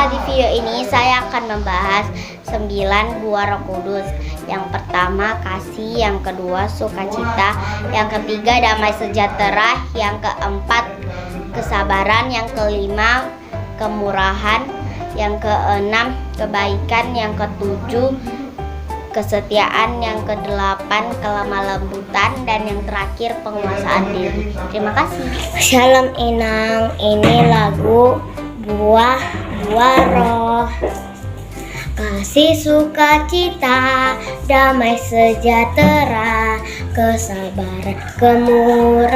di video ini saya akan membahas 9 buah Roh Kudus. Yang pertama kasih, yang kedua sukacita, yang ketiga damai sejahtera, yang keempat kesabaran, yang kelima kemurahan, yang keenam kebaikan, yang ketujuh kesetiaan, yang kedelapan kelemah lembutan, dan yang terakhir penguasaan diri. Terima kasih. Shalom Inang, ini lagu buah roh. Kasih, sukacita, damai sejahtera, kesabaran, kemurahan,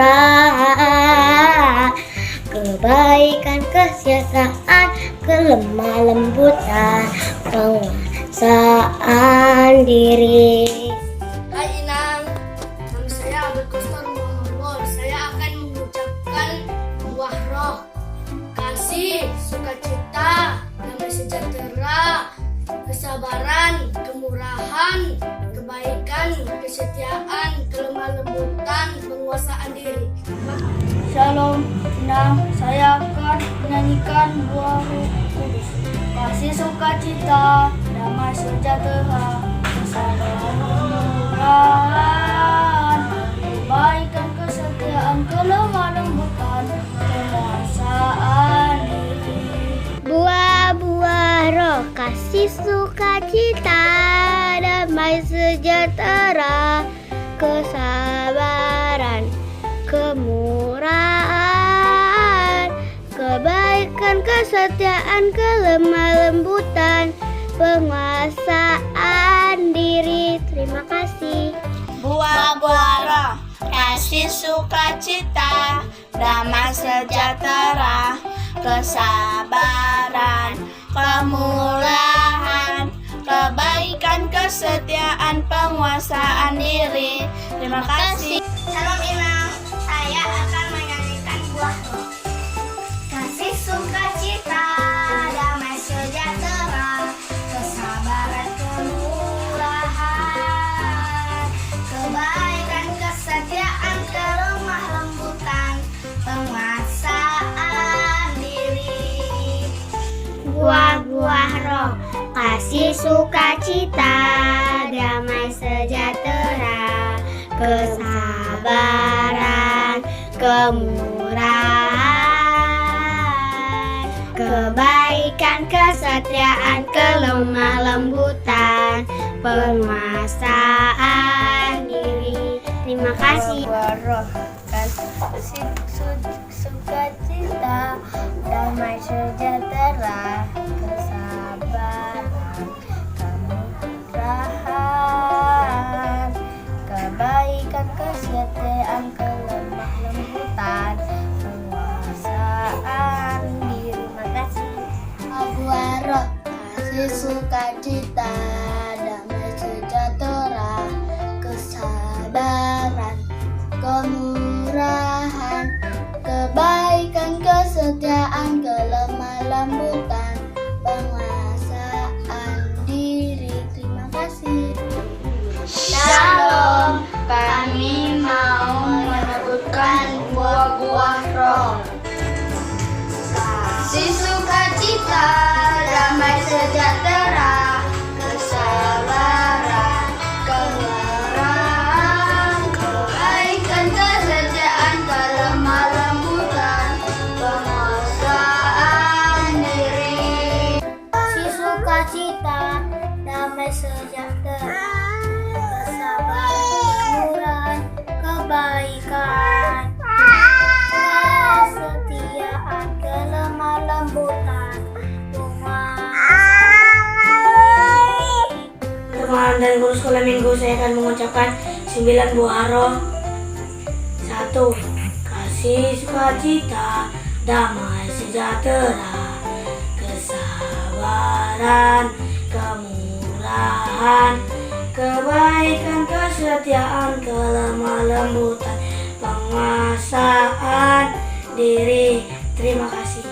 kebaikan, kesetiaan, kelemah lembutan, penguasaan diri. Hai Inang, nama saya Abed Kostar Muhammad. Saya akan mengucapkan buah roh. Kasih, sukacita, damai sejahtera, kesabaran, kemurahan, kebaikan, kesetiaan, kelemah lembutan, penguasaan diri. Shalom Inang, saya akan menyanyikan buah Roh Kudus. Kasih, sukacita, damai sejahtera, kesabaran, kemurahan, kebaikan, kesetiaan, kelemah lembutan, penguasaan diri. Buah-buah roh, kasih, sukacita, damai sejahtera, kesabaran, kemurahan, kebaikan, kesetiaan, kelemah lembutan, penguasaan diri. Terima kasih. Buah-buah roh, kasih, sukacita, damai sejahtera, kesabaran, kemurahan, kebaikan, kesetiaan, penguasaan diri. Terima kasih. Shalom Inang, saya akan menyanyikan buah roh. Kasih, sukacita, damai sejahtera, kesabaran, kemurahan, kebaikan, kesetiaan, kelemah lembutan, penguasaan diri. Buah-buah roh, kasih, sukacita, damai sejahtera, kesabaran, kemurahan, kebaikan, kesetiaan, kelemah lembutan, penguasaan diri. Terima kasih. Buah roh, kasih, sukacita, damai sejahtera, kesabaran, kemurahan, kebaikan, kesetiaan, kelemah lembutan, penguasaan diri. Terima kasih. Buah roh, kasih, sukacita, damai sejahtera, kesabaran, kemurahan, kebaikan, kesetiaan, kelemah lembutan, penguasaan diri. Terima kasih. Shalom, kami mau menyebutkan buah-buah roh. Kasih, sukacita, damai sejahtera, kesabaran, kemurahan, kebaikan, kesetiaan, kelemah lembutan, penguasaan diri. Kasih, sukacita, damai sejahtera, kesabaran, kemurahan, kebaikan, kesetiaan, kelemah lembutan, Perkenalan dan guru sekolah minggu, saya akan mengucapkan 9 buah roh. 1. Kasih, sukacita, damai sejahtera, kesabaran, kemurahan, kebaikan, kesetiaan, kelemah lembutan, penguasaan diri. Terima kasih.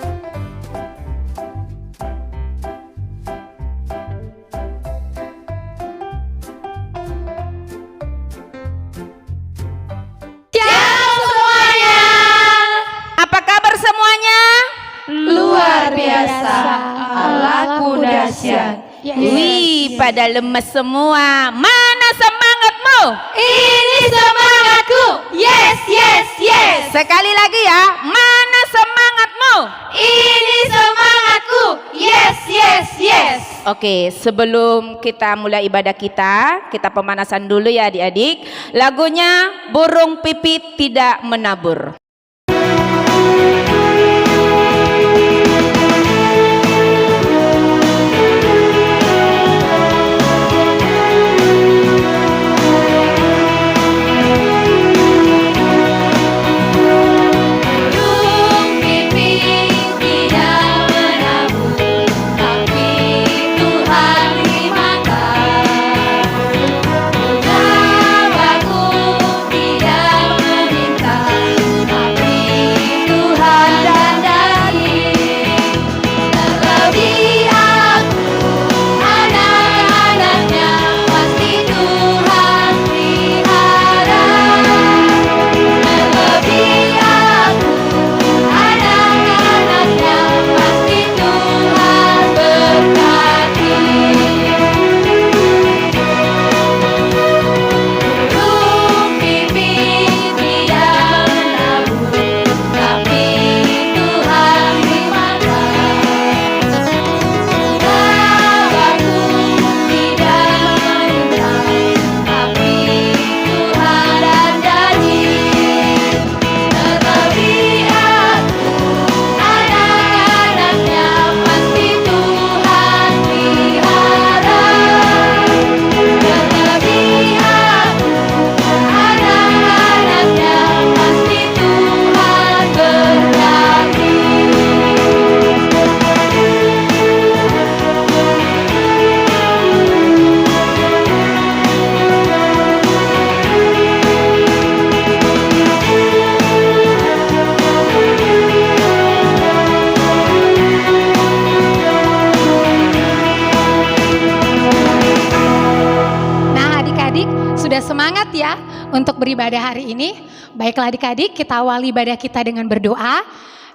Luar biasa. Allah pada lemas semua. Mana semangatmu? Ini semangatku. Yes, yes, yes. Sekali lagi ya. Mana semangatmu? Ini semangatku. Yes, yes, yes. Oke, sebelum kita mulai ibadah kita pemanasan dulu ya adik-adik. Lagunya Burung Pipit Tidak Menabur. Semangat ya untuk beribadah hari ini. Baiklah adik-adik, kita awali ibadah kita dengan berdoa.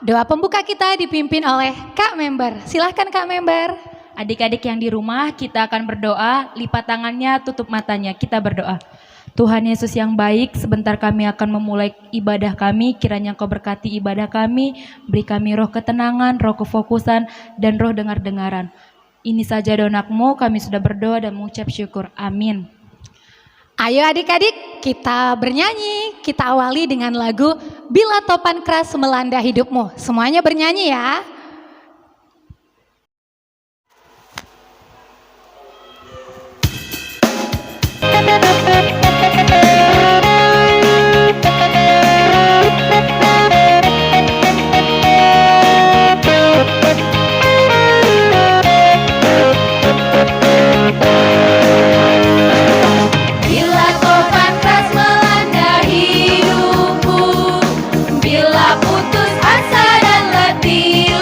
Doa pembuka kita dipimpin oleh Kak Member. Silahkan Kak Member. Adik-adik yang di rumah, kita akan berdoa, lipat tangannya, tutup matanya, kita berdoa. Tuhan Yesus yang baik, sebentar kami akan memulai ibadah kami, kiranya Engkau berkati ibadah kami, beri kami roh ketenangan, roh kefokusan, dan roh dengar-dengaran. Ini saja doa-Mu, kami sudah berdoa dan mengucap syukur. Amin. Ayo adik-adik, kita bernyanyi. Kita awali dengan lagu Bila Topan Keras Melanda Hidupmu. Semuanya bernyanyi ya. Putus asa dan letih.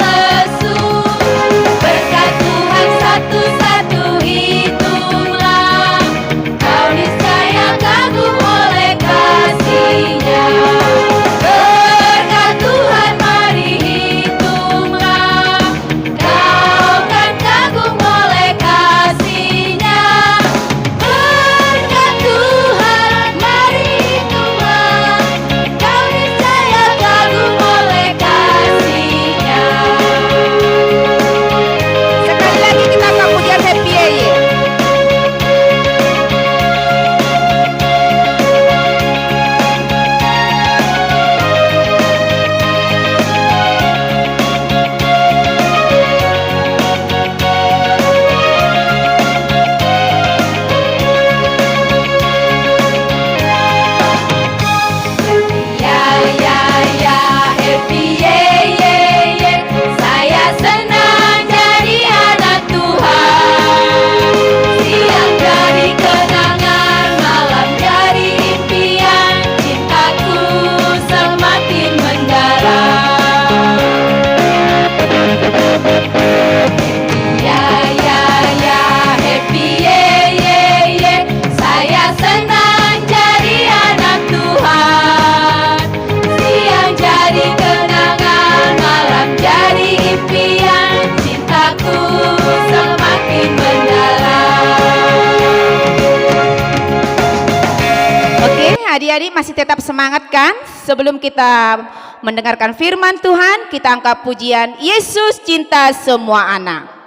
adik-adik masih tetap semangat kan? Sebelum kita mendengarkan firman Tuhan, kita angkat pujian Yesus cinta semua anak.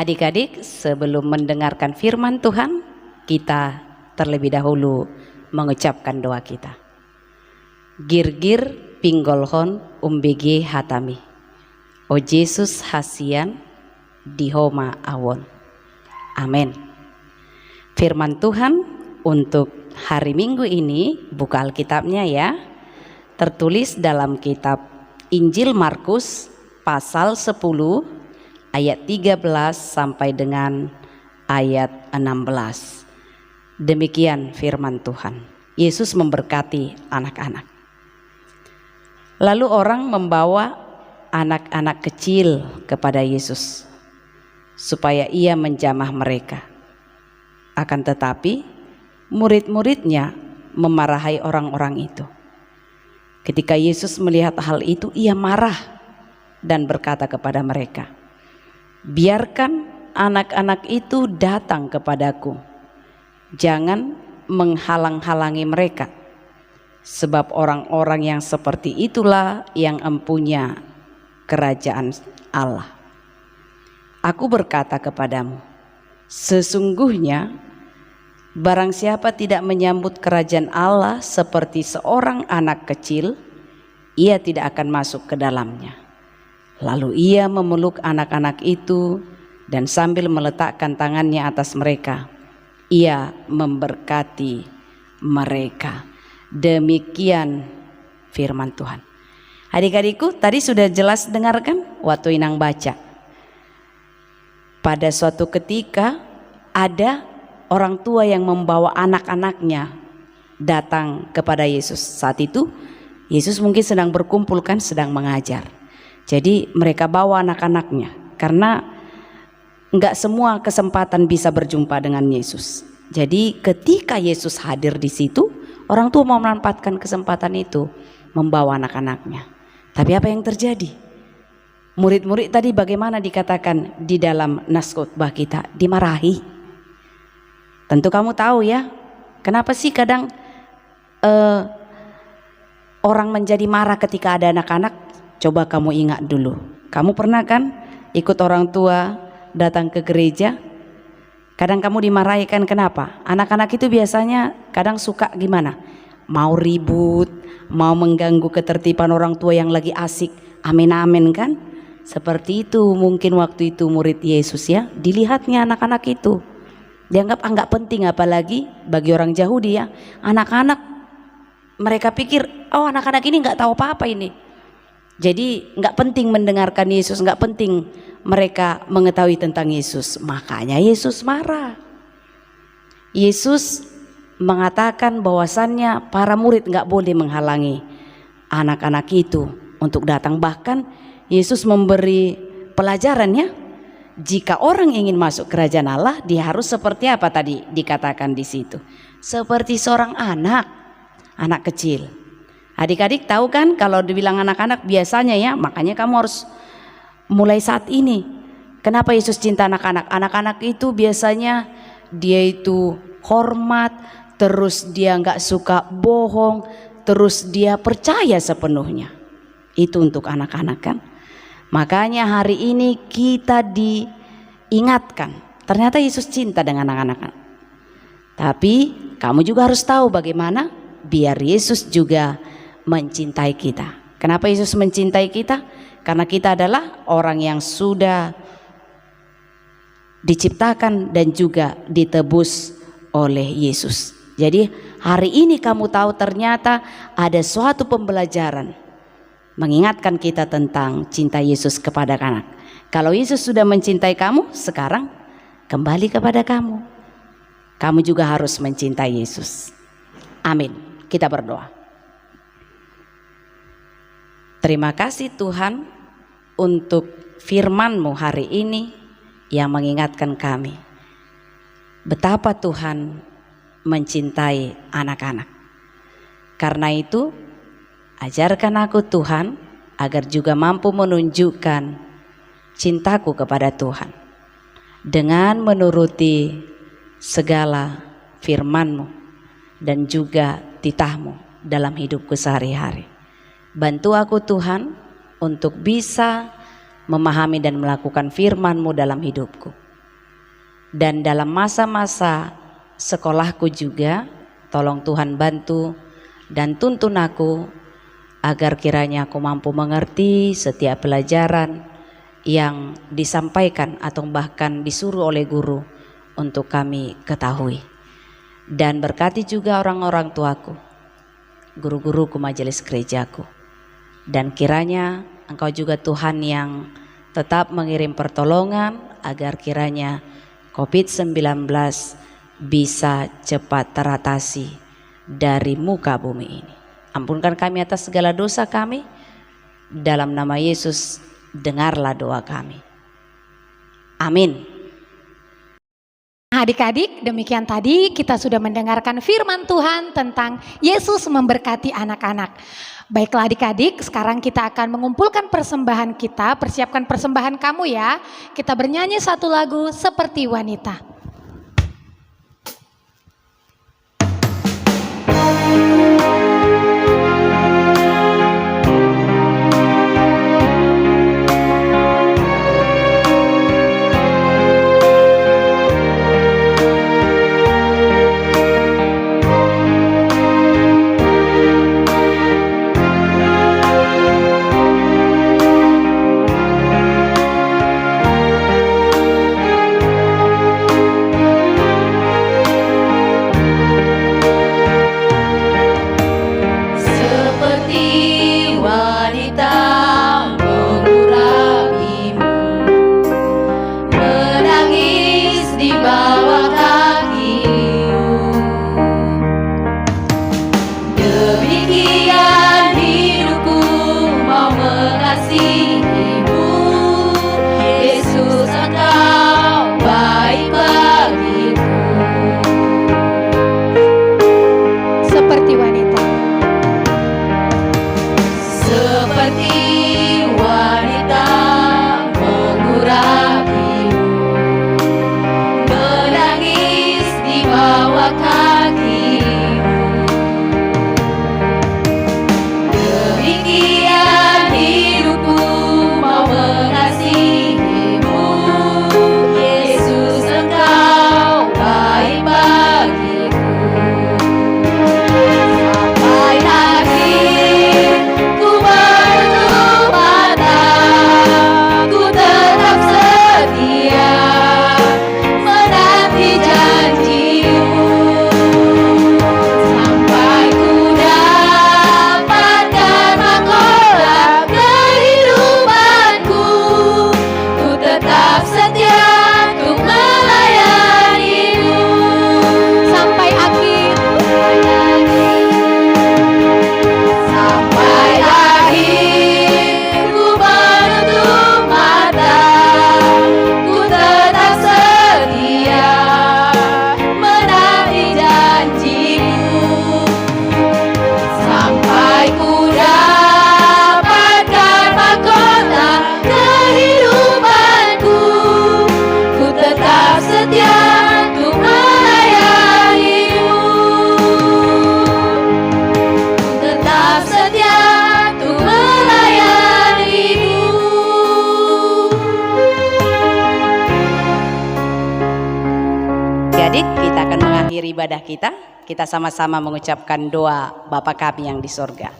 Adik-adik, sebelum mendengarkan firman Tuhan, kita terlebih dahulu mengucapkan doa kita. Girgir pinggolhon umbege hatami. O Yesus hasian dihoma awon. Amin. Firman Tuhan untuk hari Minggu ini, buka Alkitabnya ya. Tertulis dalam kitab Injil Markus pasal 10 ayat 13 sampai dengan ayat 16. Demikian firman Tuhan. Yesus memberkati anak-anak. Lalu orang membawa anak-anak kecil kepada Yesus supaya ia menjamah mereka. Akan tetapi murid-muridnya memarahi orang-orang itu. Ketika Yesus melihat hal itu, ia marah dan berkata kepada mereka, "Biarkan anak-anak itu datang kepadaku. Jangan menghalang-halangi mereka, sebab orang-orang yang seperti itulah yang empunya kerajaan Allah. Aku berkata kepadamu, sesungguhnya barang siapa tidak menyambut kerajaan Allah seperti seorang anak kecil, ia tidak akan masuk ke dalamnya." Lalu ia memeluk anak-anak itu dan sambil meletakkan tangannya atas mereka, ia memberkati mereka. Demikian firman Tuhan. Adik-adikku, tadi sudah jelas dengarkan waktu Inang baca. Pada suatu ketika ada orang tua yang membawa anak-anaknya datang kepada Yesus. Saat itu Yesus mungkin sedang berkumpul kan, sedang mengajar. Jadi mereka bawa anak-anaknya karena enggak semua kesempatan bisa berjumpa dengan Yesus. Jadi ketika Yesus hadir di situ, orang tua mau memanfaatkan kesempatan itu membawa anak-anaknya. Tapi apa yang terjadi? Murid-murid tadi bagaimana dikatakan di dalam nas khotbah kita? Dimarahi. Tentu kamu tahu ya, kenapa sih kadang orang menjadi marah ketika ada anak-anak? Coba kamu ingat dulu. Kamu pernah kan ikut orang tua datang ke gereja? Kadang kamu dimarahi kan, kenapa? Anak-anak itu biasanya kadang suka gimana? Mau ribut, mau mengganggu ketertiban orang tua yang lagi asik. Amin-amin kan? Seperti itu mungkin waktu itu murid Yesus ya. Dilihatnya anak-anak itu dianggap enggak penting, apalagi bagi orang Yahudi ya. Anak-anak mereka pikir, oh anak-anak ini enggak tahu apa-apa ini. Jadi enggak penting mendengarkan Yesus, enggak penting mereka mengetahui tentang Yesus. Makanya Yesus marah. Yesus mengatakan bahwasannya para murid enggak boleh menghalangi anak-anak itu untuk datang. Bahkan Yesus memberi pelajaran ya. Jika orang ingin masuk kerajaan Allah, dia harus seperti apa tadi dikatakan di situ? Seperti seorang anak. anak kecil. Adik-adik tahu kan kalau dibilang anak-anak biasanya ya, makanya kamu harus mulai saat ini. Kenapa Yesus cinta anak-anak? Anak-anak itu biasanya dia itu hormat, terus dia nggak suka bohong, terus dia percaya sepenuhnya. Itu untuk anak-anak kan. Makanya hari ini kita diingatkan, ternyata Yesus cinta dengan anak-anak. Tapi kamu juga harus tahu bagaimana biar Yesus juga mencintai kita. Kenapa Yesus mencintai kita? Karena kita adalah orang yang sudah diciptakan dan juga ditebus oleh Yesus. Jadi hari ini kamu tahu ternyata ada suatu pembelajaran mengingatkan kita tentang cinta Yesus kepada anak. Kalau Yesus sudah mencintai kamu, sekarang kembali kepada kamu. Kamu juga harus mencintai Yesus. Amin. Kita berdoa. Terima kasih Tuhan untuk firman-Mu hari ini yang mengingatkan kami betapa Tuhan mencintai anak-anak. Karena itu ajarkan aku Tuhan agar juga mampu menunjukkan cintaku kepada Tuhan dengan menuruti segala firman-Mu dan juga titah-Mu dalam hidupku sehari-hari. Bantu aku Tuhan untuk bisa memahami dan melakukan firman-Mu dalam hidupku. Dan dalam masa-masa sekolahku juga, tolong Tuhan bantu dan tuntun aku agar kiranya aku mampu mengerti setiap pelajaran yang disampaikan atau bahkan disuruh oleh guru untuk kami ketahui. Dan berkati juga orang-orang tuaku, guru-guruku majelis gerejaku. Dan kiranya Engkau juga Tuhan yang tetap mengirim pertolongan agar kiranya COVID-19 bisa cepat teratasi dari muka bumi ini. Ampunkan kami atas segala dosa kami. Dalam nama Yesus, dengarlah doa kami. Amin. Adik-adik, demikian tadi kita sudah mendengarkan firman Tuhan tentang Yesus memberkati anak-anak. Baiklah adik-adik, sekarang kita akan mengumpulkan persembahan kita. Persiapkan persembahan kamu ya. Kita bernyanyi satu lagu seperti wanita. akhir ibadah kita sama-sama mengucapkan doa Bapa kami yang di sorga.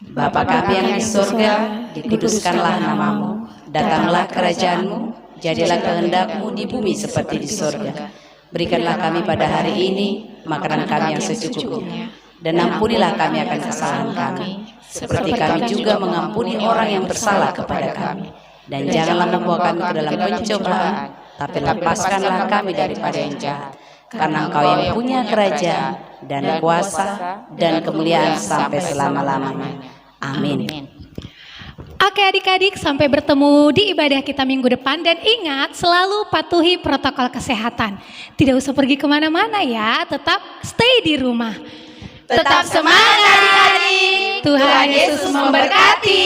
Bapa kami yang di sorga, dikuduskanlah namamu, datanglah kerajaanmu, jadilah kehendakmu di bumi seperti di sorga. Berikanlah kami pada hari ini makanan kami yang secukupnya, dan ampunilah kami akan kesalahan kami, seperti kami juga mengampuni orang yang bersalah kepada kami. Dan janganlah membawa kami ke dalam pencobaan, tapi lepaskanlah kami daripada yang jahat. Karena Engkau yang punya kerajaan dan kuasa dan kemuliaan sampai selama-lamanya. Amin. Oke adik-adik, sampai bertemu di ibadah kita minggu depan. Dan ingat, selalu patuhi protokol kesehatan. Tidak usah pergi kemana-mana ya, tetap stay di rumah. Tetap semangat adik-adik. Tuhan Yesus memberkati.